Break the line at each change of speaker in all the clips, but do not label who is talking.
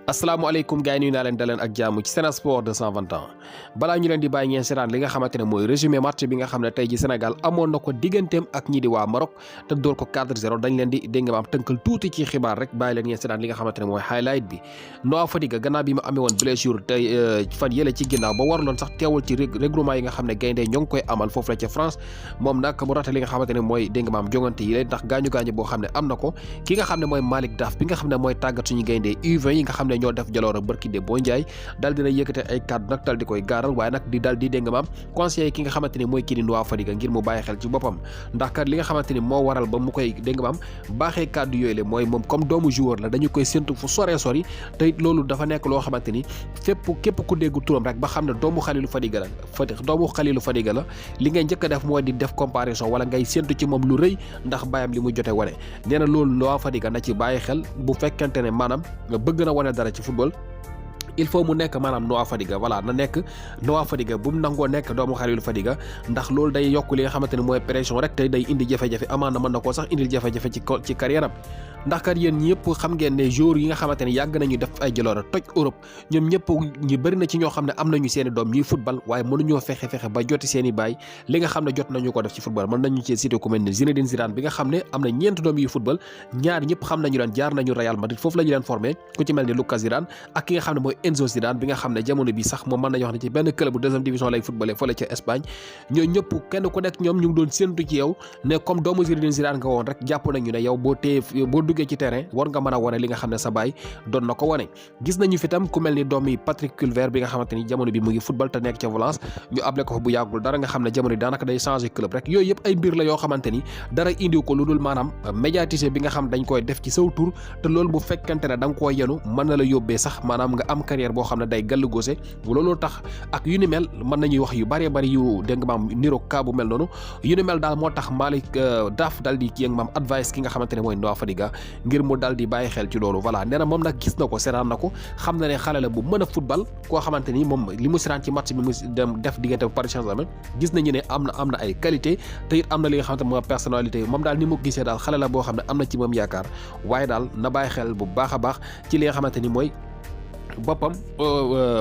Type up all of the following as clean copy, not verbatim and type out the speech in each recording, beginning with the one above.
asalaamaaleykum gars yi nuyu naa leen daleen ak jàmm ci Sen Sport 221 balaa ñu leen di bàyyi ngeen seetaan li nga xamante ne mooy résumé match bi nga xam ne tey ji Sénégal amoon na ko digganteem ak ñi di waa Maroc te dóor ko 4-0 dañ leen di dégg nga maam tënkal tuuti ci xibaar rek bàyyi leen ngeen seetaan li nga xamante ne mooy highlight bi. Noah Fadiga gannaaw bi ma amee woon blessure tey fan yële ci ginnaaw ba waraloon sax teewul ci regroupement yi nga xam ne gaynde ñoo ngi koy amal foofu la ca France moom nag mu rate li nga xamante ne mooy dégg nga maam jongante yi leen ndax gaañu-gaañu boo xam ne am na ko ki nga xam ne mooy Malick Daf bi nga xam ne mooy tàggat suñu gaynde U20 yi nga xam ne ñoo def jaloor barki de boo njaay daal dina yëkkate ay kàddu nag dal di koy gaaral waaye nag di dal di dégg nga maam conseiller ki nga xamante ni mooy kii di Noah Fadiga ngir mu bàyyi xel ci boppam ndax kat li nga xamante ni moo waral ba mu koy dégg nga maam baaxee kàddu yooyu le mooy moom comme doomu joueur la dañu koy séntu fu sore sori te it loolu dafa nekk loo xamante ni képp ku dégg turam rek ba xam ne doomu Khalilou Fadiga la li ngay njëkk a def mooy di def comparaison wala ngay séntu ci moom lu rëy ndax bàyyam li mu jote wane nee na loolu Noah Fadiga na ci bàyyi xel bu fekkente ne maanaam bëgg na wane dara ci football il faut mu nekk maanaam Noah Fadiga voilà na nekk Noah Fadiga bu mu nangoo nekk doomu Khalilou Fadiga ndax loolu day yokk li nga xamante ne mooy pression rek te day indi jafe-jafe amaan na mën na koo sax indil jafe-jafe ci carrière am ndax kat yéen ñëpp xam ngeen ne joueurs yi nga xamante ne yàgg nañu def ay jaloore toj Europe ñoom ñëpp ñu bëri na ci ñoo xam ne am nañu seen i doom ñuy football waaye mënuñoo fexe ba joti seen i baay li nga xam ne jot nañu ko def ci football mën nañu ci cité ku mel ne Zinedine Zidane bi nga xam ne am na ñeent doom yuy football ñaar ñëpp xam nañu leen jaar nañu Real Madrid foofu la ñu leen formé ku ci mel ni Lucas Zidane ak ki nga xam ne mooy Enzo Zidane bi nga xam ne jamono bi sax moom mën nañu wax ne ci benn club bu deuxième division lay footballé fële ca Espagne ñoo ñëpp kenn ku nekk ñoom ñu ngi doon séntu ci yow ne comme doomu Zinedine Zidane nga woon rek jàpp nañu ne yow boo duggee ci terrain war nga mën a wane li nga xam ne sa baay doon na ko wane gis nañu fi tam ku mel ni doomi Patrick Kluivert bi nga xamante ni jamono bi mu ngi football te nekk ca Valence ñu able ko fa bu yàggul dara nga xam ne jamono bi daanaka day changé club rek yooyu yëpp ay mbir la yoo xamante ni dara indiw ko lu dul maanaam médiatisé bi nga xam dañ koy def ci saw tur te loolu bu fekkente ne da nga koo yenu mën na la yóbbee sax maanaam nga am carrière boo xam ne day gàll góose loolu tax ak yu ni mel mën nañuy wax yu bëree bëri yu dégg nga maam niro cas bu mel noonu yu ni mel daal moo tax Malick Daf dal di kii ak maam advice ki nga xamante ne mooy Noah Fadiga ngir mu dal di bàyyi xel ci loolu voilà nee na moom nag gis na ko seetaan na ko xam na ne xale la bu mën a football koo xamante ni moom li mu seetaan ci match bi mu dem def diggante Paris Saint-Germain gis nañu ne am na ay qualité te it am na li nga xamante ne mooy personnalité moom daal ni mu gisee daal xale la boo xam ne am na ci moom yaakaar waaye daal na bàyyi xel bu baax a baax ci li nga xamante ni mooy boppam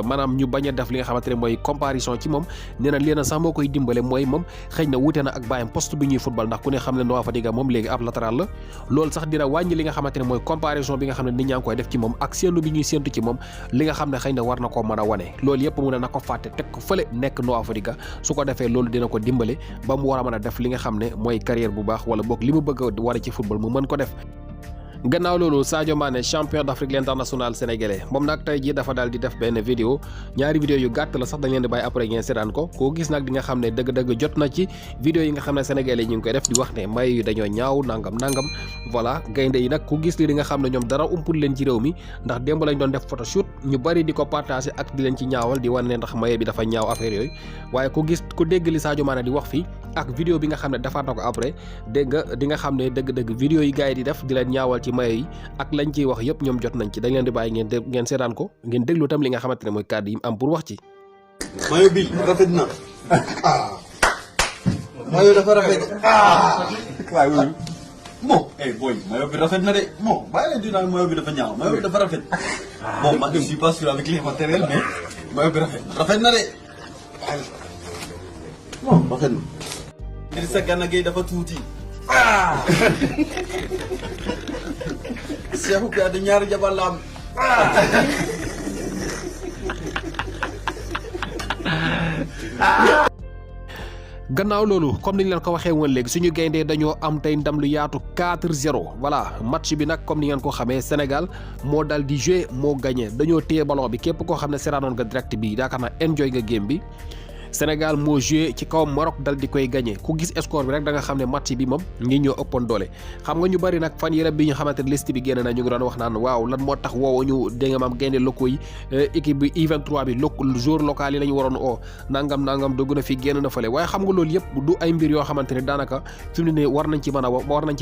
maanaam ñu bañ a def li nga xamante ne mooy comparaison ci moom nee na leen sax moo koy dimbale mooy moom xëy na wuute na ak bàyyam poste bi ñuy football ndax ku ne xam ne Noah Fadiga moom léegi ab latéral la loolu sax dina wàññi li nga xamante ne mooy comparaison bi nga xam ne nit ñaa ngi koy def ci moom ak séentu bi ñuy séentu ci moom li nga xam ne xëy na war na koo mën a wane loolu yëpp mu ne na ko fàtte teg ko fële nekk Noah Fadiga su ko defee loolu dina ko dimbale ba mu war a mën a def li nga xam ne mooy carrière bu baax wala boog li mu bëgg a war ci football mu mën ko def. gannaaw loolu Sadio Mané champion d'Afrique l'international sénégalais moom nag tey jii dafa daal di def benn vidéo ñaari vidéo yu gàtt la sax dañ leen di bàyyi après ngeen seetaan ko koo gis nag di nga xam ne dëgg-dëgg jot na ci vidéo yi nga xam ne sénégalais ñu ngi koy def di wax ne may yu dañoo ñaaw nangam voilà gaynde yi nag ku gis li di nga xam ne ñoom dara umpul leen ci réew mi ndax démb lañ doon def photoshoot ñu bari di ko partagé ak di leen ci ñaawal di wane ne ndax maye bi dafa ñaaw affaire yooyu waaye ku dégg li Sadio Mané di wax fii ak vidéo bi nga xam ne defaat na ko après dégg nga di nga xam ne dëgg-dëgg vidéo yi gars yi di def di leen ñaawal ci maye yi ak lañ ciy wax yëpp ñoom jot nañ ci dañ leen di bàyyi ngeen seetaan ko ngeen déglu tam li nga xamante ne mooy kàddu yi am pour wax ci.
mayo bi rafet na mayo dafa rafet waaye wuyu bon boy mayo bi rafet na de bon bàyyi leen di naan mayo bi dafa ñaaw mayo bi dafa rafet bon man je suis pas sûr avec les matériels mais mayo bi rafet na de bon rafet na. Idrissa Gana Gueye dafa tuuti. Cheikhou Kouyaté ñaari jabar la am.
gannaaw loolu comme ni ñu leen ko waxee woon léegi suñu gayndee dañoo am tey ndam lu yaatu 4-0 voilà match bi nag comme ni ngeen ko xamee Sénégal moo dal di jouer moo gagné dañoo téye ballon bi képp koo xam ne seetaanoon nga direct bi yaakaar naa enjoy nga game bi. Sénégal moo joué ci kaw Maroc dal di koy gagné ku gis score bi rek da nga xam ne match bi moom ngi ñoo ëppoon doole xam nga ñu bari nag fan yërëb bi ñu xamante ne liste bi génn na ñu ngi doon wax naan waaw lan moo tax woowu ñu dégg nga maam gaynde locaux yi équipe bi U23 bi joueur local yi la ñu waroon oo nangam dugg na fi génn na fële waaye xam nga loolu yëpp du ay mbir yoo xamante ne daanaka fi mu ne war nañ ci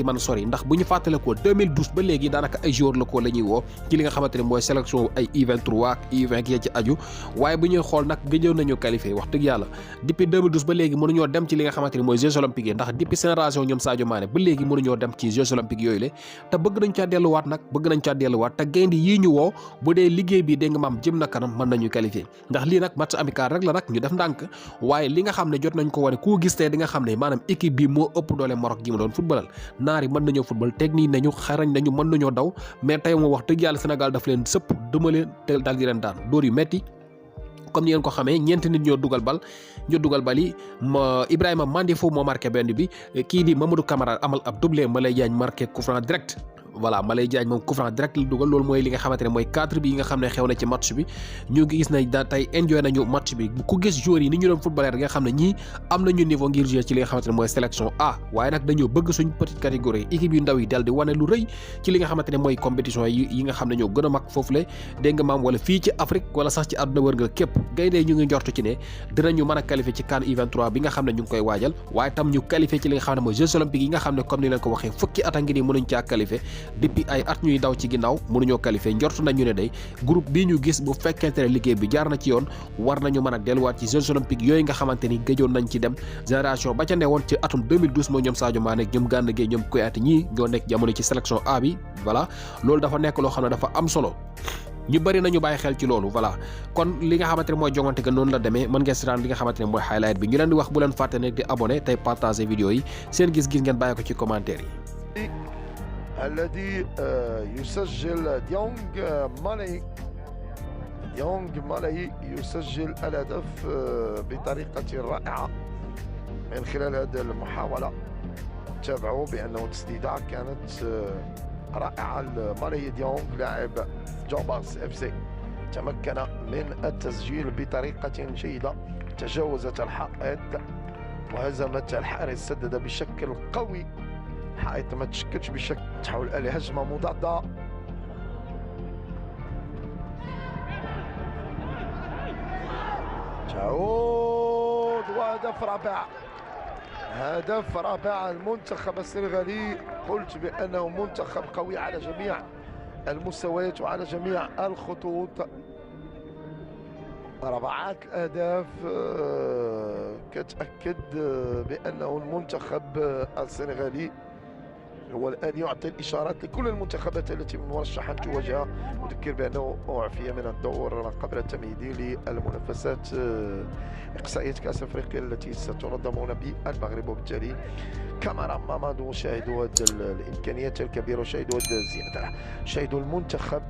mën a sori ndax bu ñu fàttale ko 2012 ba léegi daanaka ay joueur locaux la ñuy woo ci li nga xamante ne mooy sélection ay U23 ak U20 ya ci aju waaye bu ñuy xool nag gëjoon nañu qualifié wax dëgg yàlla yàlla depuis 2012 ba léegi mënuñoo dem ci li nga xamante ni mooy Jeux olympiques yi ndax depuis génération ñoom Sadio Mané ba léegi mënuñoo dem ci Jeux olympiques yooyu le te bëgg nañ caa delluwaat te gaynde yii ñu woo bu dee liggéey bi dégg nga maam jëm na kanam mën nañu qualifier ndax lii nag match amical rek la nag ñu def ndànk waaye li nga xam ne jot nañ ko wane ku gis tey di nga xam ne maanaam équipe bi moo ëpp doole Maroc gi ma doon footballal naar yi mën nañoo football technique nañu xarañ nañu mën nañoo daw mais tey moo wax dëgg yàlla Sénégal daf leen sëpp duma leen te dal di leen daan dóor yu metti comme ni ngeen ko xamee ñeenti nit ñoo dugal bal yi Ibrahima Mandifou moo marqué benn bi kii di Mamadou Camara amal ab doublé Malay Diagne marqué coup franc direct voilà Malay Diagne moom coup franc direct la dugal loolu mooy li nga xamante ne mooy 4 bi yi nga xam ne xew na ci match bi ñu ngi gis ne da tey enjoy nañu match bi ku gis joueurs yi ni ñu doon footballeur nga xam ne ñii am nañu niveau ngir jouer ci li nga xamante ne mooy sélection A waaye nag dañoo bëgg suñ petite catégorie équipe yu ndaw yi dal di wane lu rëy ci li nga xamante ne mooy compétition yi nga xam ne ñoo gën a mag foofu le dégg nga maam wala fii ci Afrique wala sax ci àdduna wër nga képp gayndee ñu ngi njortu ci ne dinañu mën a qualifier ci CAN U23 bi nga xam ne ñu ngi koy waajal waaye tam ñu qualifier ci li nga xam ne mooy Jeux olympiques yi nga xam ne comme ni leen ko waxee fukki at a ngi nii mënuñ caa qualifier depuis ay at ñuy daw ci ginnaaw mënuñoo qualifier njortu nañu ne day groupe bii ñu gis bu fekkente ne liggéey bi jaar na ci yoon war nañu mën a delluwaat ci Jeux olympiques yooyu nga xamante ni gëjoon nañ ci dem génération ba ca newoon ci atum 2012 mooy ñoom Sadio Mané ñoom Gana Gueye ñoom Kouyaté ñii ñoo nekk jamono ci sélection A bi voilà loolu dafa nekk loo xam ne dafa am solo ñu bëri nañu bàyyi xel ci loolu voilà kon li nga xamante ne mooy jongante ga noonu la demee mën ngeen seetaan li nga xamante ne mooy highlight bi ñu leen di wax bu leen fàtte ne di abonné tey partager vidéo yi seen gis-gis ngeen bàyyi ko ci commentaire yi.
الذي يسجل ديونغ مالي يسجل الهدف بطريقة رائعة من خلال هذه المحاولة. تابعوا بأنه تسديدة كانت رائعة. مالي ديونغ لاعب جوباس اف سي تمكن من التسجيل بطريقة جيدة، تجاوزت الحائط وهزمت الحارس، سدد بشكل قوي، حائط ما تشكلش بشكل تحول إلى هجمة مضادة. تعود وهدف رابع، هدف رابع. المنتخب السنغالي قلت بأنه منتخب قوي على جميع المستويات وعلى جميع الخطوط. رابعات الأهداف كتأكد بأنه المنتخب السنغالي هو الآن يعطي الإشارات لكل المنتخبات التي مرشحة أن تواجهها. أذكر بأنه أعفي من الدور قبل التمهيدي للمنافسات إقصائية كأس أفريقيا التي ستنظم هنا بالمغرب، وبالتالي كاميرا مامادو شاهدوا هذه الإمكانيات الكبيرة وشاهدوا هذه الزيادة، شاهدوا المنتخب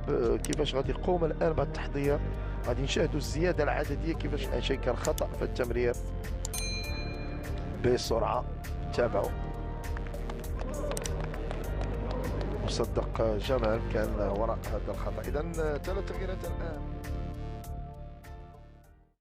كيفاش غادي يقوم الآن بالتحضير، غادي نشاهدوا الزيادة العددية كيفاش شيء كان خطأ في التمرير بسرعة. تابعوا مصدق جمال كان وراء هذا الخطأ. إذن 3 تغييرات الآن.